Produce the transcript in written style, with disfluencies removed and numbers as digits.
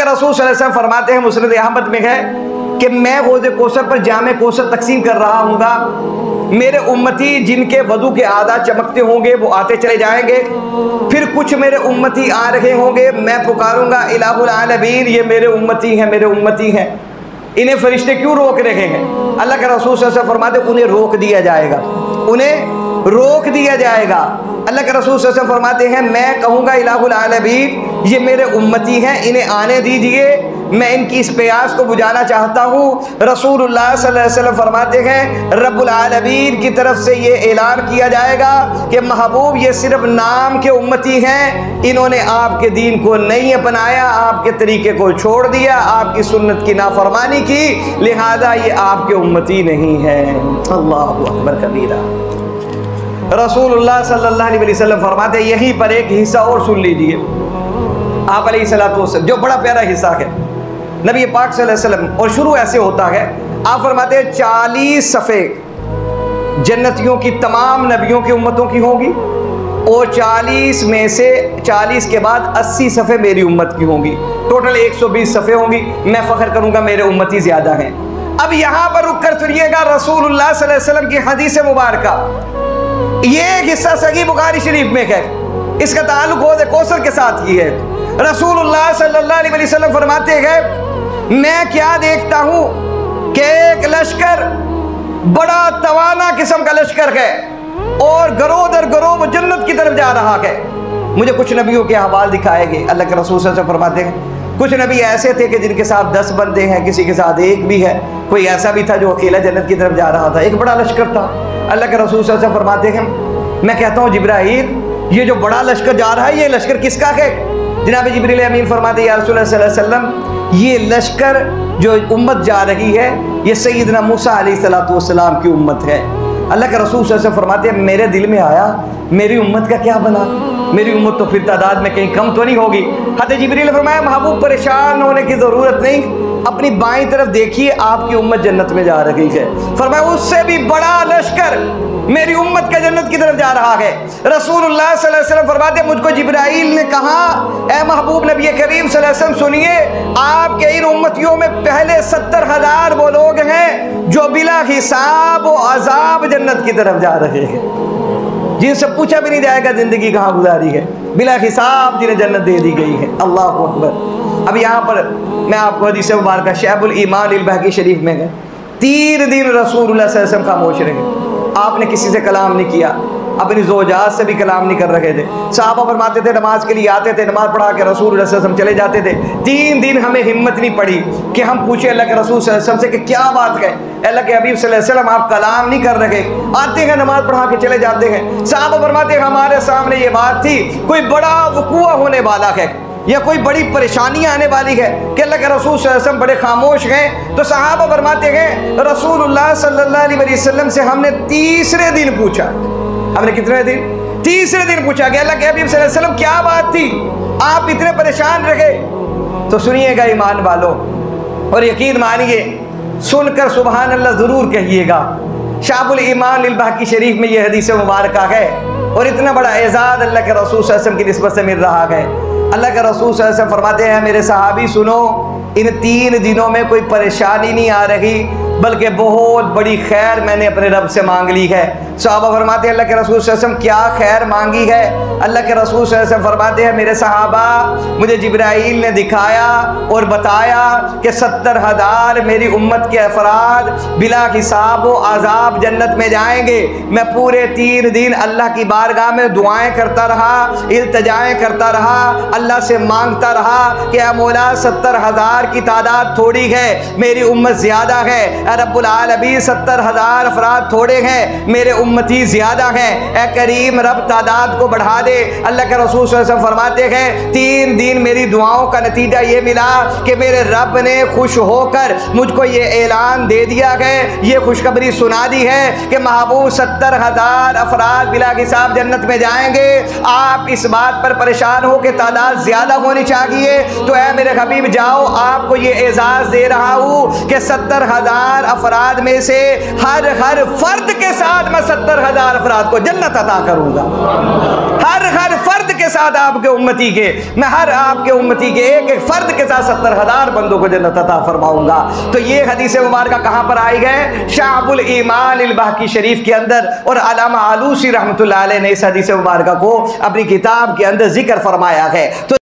रसूल सल्लल्लाहु अलैहि वसल्लम फरमाते हैं, मुस्नद अहमद में है कि मैं रोज़े कोसर पर जामे कोसर तकसीम कर रहा हूँगा, मेरे उम्मती जिनके वजू के आदा चमकते होंगे वो आते चले जाएंगे, फिर कुछ मेरे उम्मती आ रहे होंगे, मैं पुकारूंगा इलाहुल आलमीन, ये मेरे उम्मती हैं, मेरे उम्मती हैं, इन्हें फरिश्ते क्यों रोक रहे हैं? अल्लाह के रसूल सल्लल्लाहु अलैहि वसल्लम फरमाते उन्हें रोक दिया जाएगा, उन्हें रोक दिया जाएगा। अल्लाह के रसूल सल्लल्लाहु अलैहि वसल्लम फरमाते हैं मैं कहूँगा इलाहुल आलमीन, ये मेरे उम्मती हैं, इन्हें आने दीजिए, मैं इनकी इस प्यास को बुझाना चाहता हूँ। रसूलुल्लाह सल्लल्लाहु अलैहि वसल्लम फरमाते हैं रब्बुल आलमीन की तरफ से ये ऐलान किया जाएगा कि महबूब ये सिर्फ नाम के उम्मती हैं, इन्होंने आपके दीन को नहीं अपनाया, आपके तरीके को छोड़ दिया, आपकी सुन्नत की नाफरमानी की, लिहाजा ये आपके उम्मती नहीं है। अल्लाहु अकबर कबीरा। रसूलुल्लाह सल्लल्लाहु अलैहि वसल्लम फरमाते यहीं पर एक हिस्सा और सुन लीजिए, आप अलैहिस्सलातु वस्सलाम, जो बड़ा प्यारा हिस्सा है नबी पाक सल्लल्लाहु अलैहि वसल्लम, और शुरू ऐसे होता है, आप फरमाते हैं 40 सफ़े जन्नतियों की तमाम नबियों की उम्मतों की होगी, और 40 में से 40 के बाद 80 सफ़े मेरी उम्मत की होंगी, टोटल 120 सफ़े होंगी। मैं फ़ख्र करूँगा मेरे उम्मती ज़्यादा हैं। अब यहाँ पर रुक कर सुनिएगा रसूलुल्लाह सल्लल्लाहु अलैहि वसल्लम की हदीस मुबारक, ये हिस्सा सही बुखारी शरीफ में है, इसका ताल्लुक रोज़े कौसर के साथ ही है। रसूलुल्लाह सल्लल्लाहु अलैहि वसल्लम फरमाते हैं मैं क्या देखता हूँ कि एक लश्कर बड़ा तवाना किस्म का लश्कर है और गरोह दर गरोह जन्नत की तरफ जा रहा है। मुझे कुछ नबियों के हवाल दिखाए गए। अल्लाह के रसूल सल्लल्लाहु अलैहि वसल्लम फरमाते हैं कुछ नबी ऐसे थे कि जिनके साथ 10 बंदे हैं, किसी के साथ एक भी है, कोई ऐसा भी था जो अकेला जन्नत की तरफ जा रहा था, एक बड़ा लश्कर था। अल्लाह के रसूल सल्लल्लाहु अलैहि वसल्लम फरमाते हैं मैं कहता हूँ जिब्राईल ये जो बड़ा लश्कर जा रहा है ये लश्कर किसका है? जनाब जिब्रील अमीन फरमाते या रसूल सल्लल्लाहु अलैहि वसल्लम ये लश्कर जो उम्मत जा रही है ये सैयदना मूसा अलैहिस्सलातु वस्सलाम की उम्मत है। अल्लाह के रसूल सल्लल्लाहु अलैहि वसल्लम फरमाते हैं मेरे दिल में आया मेरी उम्मत का क्या बना, मेरी उम्मत तो फिर तादाद में कहीं कम तो नहीं होगी। हज़रत जिब्रील ने फरमाया महबूब परेशान होने की ज़रूरत नहीं, अपनी बाईं तरफ देखिए आपकी उम्मत जन्नत में जा रही है। फरमाया उससे भी बड़ा लश्कर मेरी उम्मत का जन्नत की तरफ जा रहा है। रसूलुल्लाह सल्लल्लाहु अलैहि वसल्लम फरमाते मुझको जिब्राईल ने कहा ए महबूब नबी करीम सल्लल्लाहु अलैहि वसल्लम सुनिए, आपके इन उम्मतियों में पहले 70,000 वो लोग हैं जो बिला हिसाब व अजाब जन्नत की तरफ जा रहे हैं, जिनसे पूछा भी नहीं जाएगा जिंदगी कहाँ गुजारी है, बिला हिसाब जिन्हें जन्नत दे दी गई है। अल्लाह अकबर। अब यहाँ पर मैं आपको हदीस मुबारक शअबुल ईमान अल बहकी शरीफ में है 3 दिन रसूलुल्लाह सल्लल्लाहु अलैहि वसल्लम खामोश रहे, आपने किसी से कलाम नहीं किया, अपनी ज़ौजात से भी कलाम नहीं कर रहे थे। सहाबा फरमाते थे नमाज के लिए आते थे, नमाज पढ़ा के रसूलुल्लाह सल्लल्लाहु अलैहि वसल्लम चले जाते थे। 3 दिन हमें हिम्मत नहीं पड़ी कि हम पूछे अल्लाह के रसूल सल्लल्लाहु अलैहि वसल्लम से कि क्या बात है, अल्लाह के हबीब सल्लल्लाहु अलैहि वसल्लम आप कलाम नहीं कर रहे, आते हैं नमाज पढ़ा के चले जाते हैं। सहाबा फरमाते हैं हमारे सामने ये बात थी कोई बड़ा वक़ूआ होने वाला है या कोई बड़ी परेशानियां आने वाली है कि अल्लाह के रसूल सल्लल्लाहु अलैहि वसल्लम बड़े खामोश हैं। तो सहाबा फरमाते हैं रसूलुल्लाह सल्लल्लाहु अलैहि वसल्लम से हमने तीसरे दिन पूछा, हमने कितने दिन? तीसरे दिन पूछा कि अल्लाह के हबीब सल्लल्लाहु अलैहि वसल्लम क्या बात थी, आप इतने परेशान रहे? तो सुनिएगा ईमान वालों और यकीन मानिए, सुनकर सुबहान अल्लाह ज़रूर कहिएगा। शाबुल ईमान अल बहकी शरीफ में यह हदीस मुबारक है और इतना बड़ा एजाज़ अल्लाह के रसूल सल्लल्लाहु अलैहि वसल्लम की निस्बत से मिल रहा है। अल्लाह के रसूल सल्लल्लाहु अलैहि वसल्लम फरमाते हैं मेरे सहाबी सुनो, इन 3 दिनों में कोई परेशानी नहीं आ रही बल्कि बहुत बड़ी खैर मैंने अपने रब से मांग ली है। सहाबा फरमाते हैं अल्लाह के रसूल सल्लल्लाहु अलैहि वसल्लम क्या खैर मांगी है? अल्लाह के रसूल सल्लल्लाहु अलैहि वसल्लम फरमाते हैं मेरे सहाबा मुझे जिब्राईल ने दिखाया और बताया कि 70,000 मेरी उम्मत के अफराद बिला हिसाब व अजाब जन्नत में जाएंगे। मैं पूरे 3 दिन अल्लाह की बारगाह में दुआएं करता रहा, इल्तिजाएं करता रहा, अल्लाह से मांगता रहा कि या मौला 70,000 की तादाद थोड़ी है, मेरी उम्मत ज़्यादा है, रब्बुल आलमीन 70,000 अफराद थोड़े हैं, मेरे उम्मती ज़्यादा हैं, ए करीम रब तादाद को बढ़ा दे। अल्लाह के रसूल सल्लल्लाहु अलैहि वसल्लम फरमाते हैं 3 दिन मेरी दुआओं का नतीजा ये मिला कि मेरे रब ने खुश होकर मुझको ये ऐलान दे दिया है, ये खुशखबरी सुना दी है कि महबूब 70,000 अफराद बिला हिसाब जन्नत में जाएंगे। आप इस बात पर परेशान हो कि तादाद ज़्यादा होनी चाहिए, तो ऐ मेरे हबीब जाओ आपको ये एजाज़ दे रहा हूँ कि 70,000 अफराद में से हर फर्द के साथ मैं 70,000 अफराद को जन्नत अता करूंगा। हर फर्द के के साथ आपके उम्मती के, मैं हर आपके उम्मती के एक एक फर्द के साथ 70,000 बंदों को जन्नत अता फरमाऊंगा। तो ये हदीस मुबारक कहाँ पर आई गए? शाअबुल ईमान अल बाकी शरीफ के अंदर, और अल्लामा आलूसी रहमतुल्लाह अलैह ने इस हदीस मुबारक को अपनी किताब के अंदर जिक्र फरमाया है। तो